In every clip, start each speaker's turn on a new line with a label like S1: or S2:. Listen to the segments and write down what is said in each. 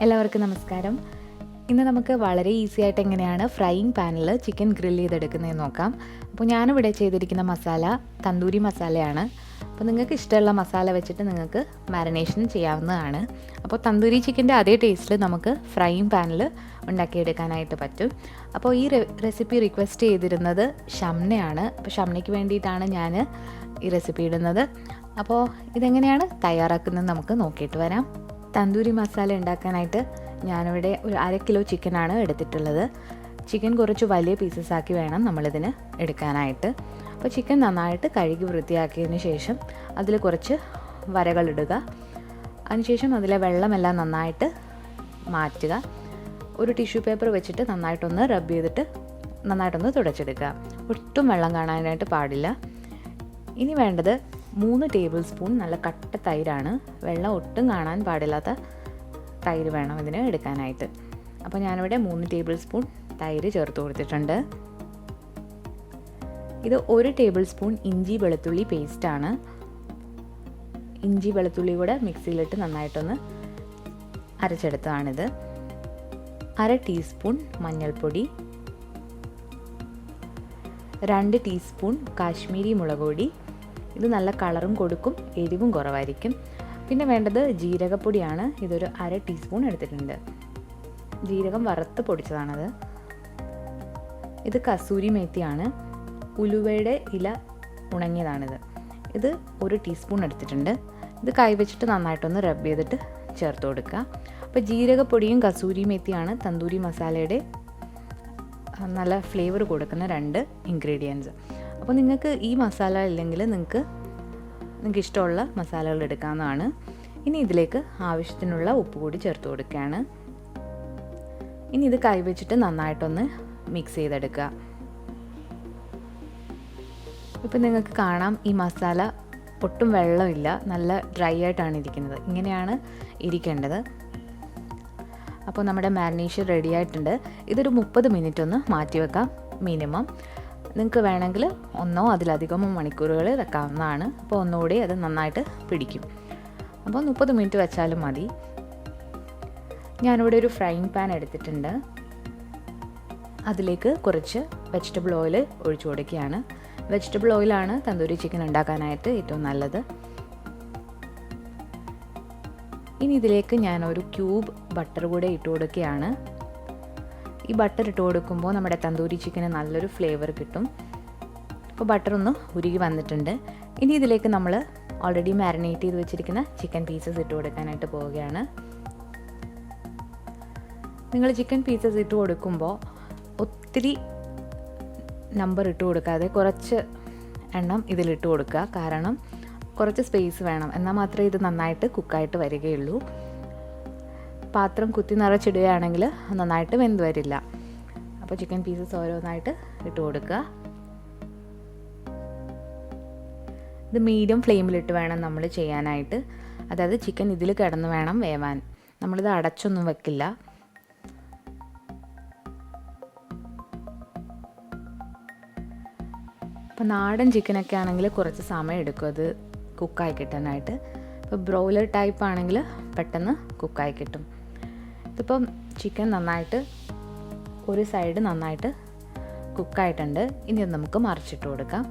S1: എല്ലാവർക്കും നമസ്കാരം. ഇന്ന് നമുക്ക് വളരെ ഈസി ആയിട്ട് എങ്ങനെയാണ് ഫ്രൈയിങ് പാനിൽ ചിക്കൻ ഗ്രിൽ ചെയ്തെടുക്കുന്നതെന്ന് നോക്കാം. അപ്പോൾ ഞാനിവിടെ ചെയ്തിരിക്കുന്ന മസാല തന്തൂരി മസാലയാണ്. അപ്പോൾ നിങ്ങൾക്ക് ഇഷ്ടമുള്ള മസാല വെച്ചിട്ട് നിങ്ങൾക്ക് മാരിനേഷൻ ചെയ്യാവുന്നതാണ്. അപ്പോൾ തന്തൂരി ചിക്കൻ്റെ അതേ ടേസ്റ്റിൽ നമുക്ക് ഫ്രൈയിങ് പാനിൽ ഉണ്ടാക്കിയെടുക്കാനായിട്ട് പറ്റും. അപ്പോൾ ഈ റെസിപ്പി റിക്വസ്റ്റ് ചെയ്തിരുന്നത് ഷംനയാണ്. അപ്പോൾ ഷംനയ്ക്ക് വേണ്ടിയിട്ടാണ് ഞാൻ ഈ റെസിപ്പി ഇടുന്നത്. അപ്പോൾ ഇതെങ്ങനെയാണ് തയ്യാറാക്കുന്നത് നമുക്ക് നോക്കിയിട്ട് വരാം. തന്തൂരി മസാല ഉണ്ടാക്കാനായിട്ട് ഞാനിവിടെ ഒരു 1/2 കിലോ ചിക്കനാണ് എടുത്തിട്ടുള്ളത്. ചിക്കൻ കുറച്ച് വലിയ പീസസ് ആക്കി വേണം നമ്മളിതിന് എടുക്കാനായിട്ട്. അപ്പോൾ ചിക്കൻ നന്നായിട്ട് കഴുകി വൃത്തിയാക്കിയതിന് ശേഷം അതിൽ കുറച്ച് വരകളിടുക. അതിനുശേഷം അതിലെ വെള്ളമെല്ലാം നന്നായിട്ട് മാറ്റുക. ഒരു ടിഷ്യൂ പേപ്പർ വെച്ചിട്ട് നന്നായിട്ടൊന്ന് റബ്ബ് ചെയ്തിട്ട് നന്നായിട്ടൊന്ന് തുടച്ചെടുക്കുക. ഒട്ടും വെള്ളം കാണാനായിട്ട് പാടില്ല. ഇനി വേണ്ടത് 3 ടേബിൾ സ്പൂൺ നല്ല കട്ട തൈരാണ്. വെള്ളം ഒട്ടും കാണാൻ പാടില്ലാത്ത തൈര് വേണം ഇതിന് എടുക്കാനായിട്ട്. അപ്പോൾ ഞാനിവിടെ 3 ടേബിൾ സ്പൂൺ തൈര് ചേർത്ത് കൊടുത്തിട്ടുണ്ട്. ഇത് 1 ടേബിൾ സ്പൂൺ ഇഞ്ചി വെളുത്തുള്ളി പേസ്റ്റാണ്. ഇഞ്ചി വെളുത്തുള്ളി കൂടെ മിക്സിയിലിട്ട് നന്നായിട്ടൊന്ന് അരച്ചെടുത്തതാണിത്. 1/2 ടീസ്പൂൺ മഞ്ഞൾപ്പൊടി, 2 ടീസ്പൂൺ കാശ്മീരി മുളക് പൊടി. ഇത് നല്ല കളറും കൊടുക്കും, എരിവും കുറവായിരിക്കും. പിന്നെ വേണ്ടത് ജീരകപ്പൊടിയാണ്. ഇതൊരു 1/2 ടീസ്പൂൺ എടുത്തിട്ടുണ്ട്. ജീരകം വറുത്ത് പൊടിച്ചതാണത്. ഇത് കസൂരി മേത്തിയാണ്. ഉലുവയുടെ ഇല ഉണങ്ങിയതാണിത്. ഇത് 1 ടീസ്പൂൺ എടുത്തിട്ടുണ്ട്. ഇത് കൈവച്ചിട്ട് നന്നായിട്ടൊന്ന് റബ്ബ് ചെയ്തിട്ട് ചേർത്ത് കൊടുക്കുക. അപ്പോൾ ജീരകപ്പൊടിയും കസൂരി മേത്തിയാണ് തന്തൂരി മസാലയുടെ നല്ല ഫ്ലേവർ കൊടുക്കുന്ന 2 ഇൻഗ്രീഡിയൻസ്. അപ്പോൾ നിങ്ങൾക്ക് ഈ മസാല ഇല്ലെങ്കിൽ നിങ്ങൾക്ക് ഇഷ്ടമുള്ള മസാലകൾ എടുക്കാവുന്നതാണ്. ഇനി ഇതിലേക്ക് ആവശ്യത്തിനുള്ള ഉപ്പ് കൂടി ചേർത്ത് കൊടുക്കുകയാണ്. ഇനി ഇത് കൈവച്ചിട്ട് നന്നായിട്ടൊന്ന് മിക്സ് ചെയ്തെടുക്കുക. ഇപ്പം നിങ്ങൾക്ക് കാണാം ഈ മസാല ഒട്ടും വെള്ളമില്ല, നല്ല ഡ്രൈ ആയിട്ടാണ് ഇരിക്കുന്നത്. ഇങ്ങനെയാണ് ഇരിക്കേണ്ടത്. അപ്പോൾ നമ്മുടെ മാരിനേഷൻ റെഡി ആയിട്ടുണ്ട്. ഇതൊരു 30 മിനിറ്റ് ഒന്ന് മാറ്റി വെക്കാം മിനിമം. നിങ്ങൾക്ക് വേണമെങ്കിൽ 1 അതിലധികമോ മണിക്കൂറുകൾ വെക്കാവുന്നതാണ്. അപ്പോൾ ഒന്നുകൂടി അത് നന്നായിട്ട് പിടിക്കും. അപ്പോൾ 30 മിനിറ്റ് വെച്ചാലും മതി. ഞാനിവിടെ ഒരു ഫ്രൈയിങ് പാൻ എടുത്തിട്ടുണ്ട്. അതിലേക്ക് കുറച്ച് വെജിറ്റബിൾ ഓയിൽ ഒഴിച്ചു കൊടുക്കുകയാണ്. വെജിറ്റബിൾ ഓയിലാണ് തന്തൂരി ചിക്കൻ ഉണ്ടാക്കാനായിട്ട് ഏറ്റവും നല്ലത്. ഇനി ഇതിലേക്ക് ഞാൻ ഒരു ക്യൂബ് ബട്ടർ കൂടെ ഇട്ട് കൊടുക്കുകയാണ്. ഈ ബട്ടർ ഇട്ട് കൊടുക്കുമ്പോൾ നമ്മുടെ തന്തൂരി ചിക്കന് നല്ലൊരു ഫ്ലേവർ കിട്ടും. അപ്പോൾ ബട്ടർ ഒന്ന് ഉരുകി വന്നിട്ടുണ്ട്. ഇനി ഇതിലേക്ക് നമ്മൾ ഓൾറെഡി മാരിനേറ്റ് ചെയ്ത് വെച്ചിരിക്കുന്ന ചിക്കൻ പീസസ് ഇട്ട് കൊടുക്കാനായിട്ട് പോവുകയാണ്. നിങ്ങൾ ചിക്കൻ പീസസ് ഇട്ട് കൊടുക്കുമ്പോൾ ഒത്തിരി നമ്പർ ഇട്ട് കൊടുക്കാതെ കുറച്ച് എണ്ണം ഇതിലിട്ട് കൊടുക്കുക. കാരണം കുറച്ച് സ്പേസ് വേണം, എന്നാൽ മാത്രമേ ഇത് നന്നായിട്ട് കുക്കായിട്ട് വരികയുള്ളൂ. പാത്രം കുത്തി നിറച്ചിടുകയാണെങ്കിൽ നന്നായിട്ട് വെന്ത് വരില്ല. അപ്പോൾ ചിക്കൻ പീസസ് ഓരോന്നായിട്ട് ഇട്ട് കൊടുക്കുക. ഇത് മീഡിയം ഫ്ലെയിമിലിട്ട് വേണം നമ്മൾ ചെയ്യാനായിട്ട്. അതായത് ചിക്കൻ ഇതിൽ കിടന്ന് വേണം വേവാൻ. നമ്മളിത് അടച്ചൊന്നും വെക്കില്ല. അപ്പോൾ നാടൻ ചിക്കനൊക്കെ ആണെങ്കിൽ കുറച്ച് സമയം എടുക്കും അത് കുക്കായി കിട്ടാനായിട്ട്. ഇപ്പോൾ ബ്രോയിലർ ടൈപ്പ് ആണെങ്കിൽ പെട്ടെന്ന് കുക്കായി കിട്ടും. ഇതിപ്പം ചിക്കൻ നന്നായിട്ട് ഒരു സൈഡ് നന്നായിട്ട് കുക്കായിട്ടുണ്ട്. ഇനി അത് നമുക്ക് മറിച്ചിട്ട് കൊടുക്കാം.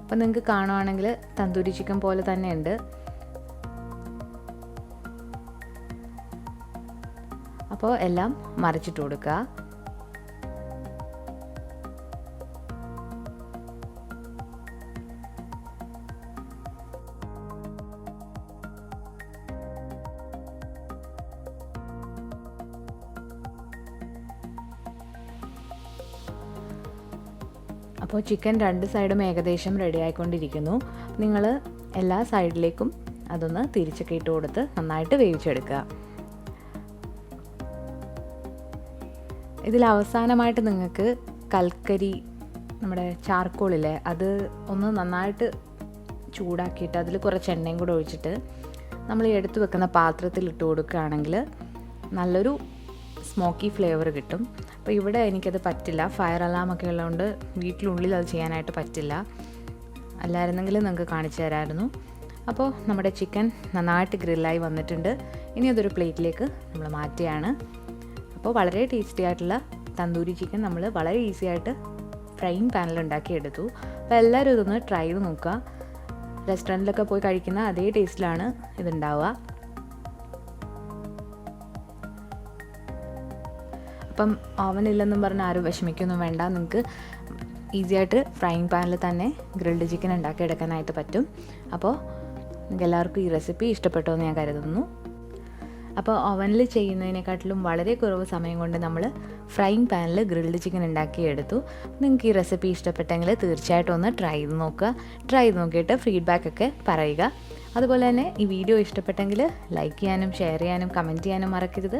S1: അപ്പം നിങ്ങൾക്ക് കാണുവാണെങ്കിൽ തന്തൂരി ചിക്കൻ പോലെ തന്നെ ഉണ്ട്. അപ്പോൾ എല്ലാം മറിച്ചിട്ട് കൊടുക്കുക. അപ്പോൾ ചിക്കൻ 2 സൈഡും ഏകദേശം റെഡി ആയിക്കൊണ്ടിരിക്കുന്നു. നിങ്ങൾ എല്ലാ സൈഡിലേക്കും അതൊന്ന് തിരിച്ചൊക്കെ ഇട്ട് കൊടുത്ത് നന്നായിട്ട് വേവിച്ചെടുക്കുക. ഇതിൽ അവസാനമായിട്ട് നിങ്ങൾക്ക് കൽക്കരി, നമ്മുടെ ചാർക്കോളില്ലേ, അത് ഒന്ന് നന്നായിട്ട് ചൂടാക്കിയിട്ട് അതിൽ കുറച്ച് എണ്ണയും കൂടെ ഒഴിച്ചിട്ട് നമ്മൾ എടുത്തു വെക്കുന്ന പാത്രത്തിൽ ഇട്ട് കൊടുക്കുകയാണെങ്കിൽ നല്ലൊരു സ്മോക്കി ഫ്ലേവർ കിട്ടും. അപ്പോൾ ഇവിടെ എനിക്കത് പറ്റില്ല, ഫയർ അലാമൊക്കെ ഉള്ളതുകൊണ്ട് വീട്ടിനുള്ളിൽ അത് ചെയ്യാനായിട്ട് പറ്റില്ല. അല്ലായിരുന്നെങ്കിൽ നിങ്ങൾക്ക് കാണിച്ചു തരാമായിരുന്നു. അപ്പോൾ നമ്മുടെ ചിക്കൻ നന്നായിട്ട് ഗ്രില്ലായി വന്നിട്ടുണ്ട്. ഇനി അതൊരു പ്ലേറ്റിലേക്ക് നമ്മൾ മാറ്റുകയാണ്. അപ്പോൾ വളരെ ടേസ്റ്റി ആയിട്ടുള്ള തന്തൂരി ചിക്കൻ നമ്മൾ വളരെ ഈസി ആയിട്ട് ഫ്രൈയിങ് പാനിൽ ഉണ്ടാക്കിയെടുത്തു. അപ്പോൾ എല്ലാവരും ഇതൊന്ന് ട്രൈ ചെയ്ത് നോക്കുക. റെസ്റ്റോറൻറ്റിലൊക്കെ പോയി കഴിക്കുന്ന അതേ ടേസ്റ്റിലാണ് ഇതുണ്ടാവുക. അപ്പം ഓവൻ ഇല്ലെന്നും പറഞ്ഞ് ആരും വിഷമിക്കൊന്നും വേണ്ട. നിങ്ങൾക്ക് ഈസി ആയിട്ട് ഫ്രൈയിങ് പാനിൽ തന്നെ ഗ്രിൽഡ് ചിക്കൻ ഉണ്ടാക്കിയെടുക്കാനായിട്ട് പറ്റും. അപ്പോൾ നിങ്ങൾക്ക് എല്ലാവർക്കും ഈ റെസിപ്പി ഇഷ്ടപ്പെട്ടോ എന്ന് ഞാൻ കരുതുന്നു. അപ്പോൾ ഓവനിൽ ചെയ്യുന്നതിനെക്കാട്ടിലും വളരെ കുറവ് സമയം കൊണ്ട് നമ്മൾ ഫ്രൈയിങ് പാനിൽ ഗ്രിൽഡ് ചിക്കൻ ഉണ്ടാക്കിയെടുത്തു. നിങ്ങൾക്ക് ഈ റെസിപ്പി ഇഷ്ടപ്പെട്ടെങ്കിൽ തീർച്ചയായിട്ടും ഒന്ന് ട്രൈ ചെയ്ത് നോക്കുക. ട്രൈ ചെയ്ത് നോക്കിയിട്ട് ഫീഡ്ബാക്കൊക്കെ പറയുക. അതുപോലെ തന്നെ ഈ വീഡിയോ ഇഷ്ടപ്പെട്ടെങ്കിൽ ലൈക്ക് ചെയ്യാനും ഷെയർ ചെയ്യാനും കമൻറ്റ് ചെയ്യാനും മറക്കരുത്.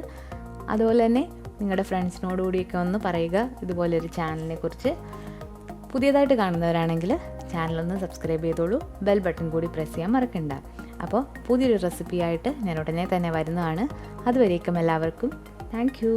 S1: അതുപോലെ തന്നെ നിങ്ങളുടെ ഫ്രണ്ട്സിനോടുകൂടിയൊക്കെ ഒന്ന് പറയുക ഇതുപോലൊരു ചാനലിനെ കുറിച്ച്. പുതിയതായിട്ട് കാണുന്നവരാണെങ്കിൽ ചാനലൊന്ന് സബ്സ്ക്രൈബ് ചെയ്തോളൂ. ബെൽ ബട്ടൺ കൂടി പ്രസ് ചെയ്യാൻ മറക്കണ്ട. അപ്പോൾ പുതിയൊരു റെസിപ്പിയായിട്ട് ഞാൻ ഉടനെ തന്നെ വരുന്നതാണ്. അതുവരേക്കും എല്ലാവർക്കും താങ്ക് യു.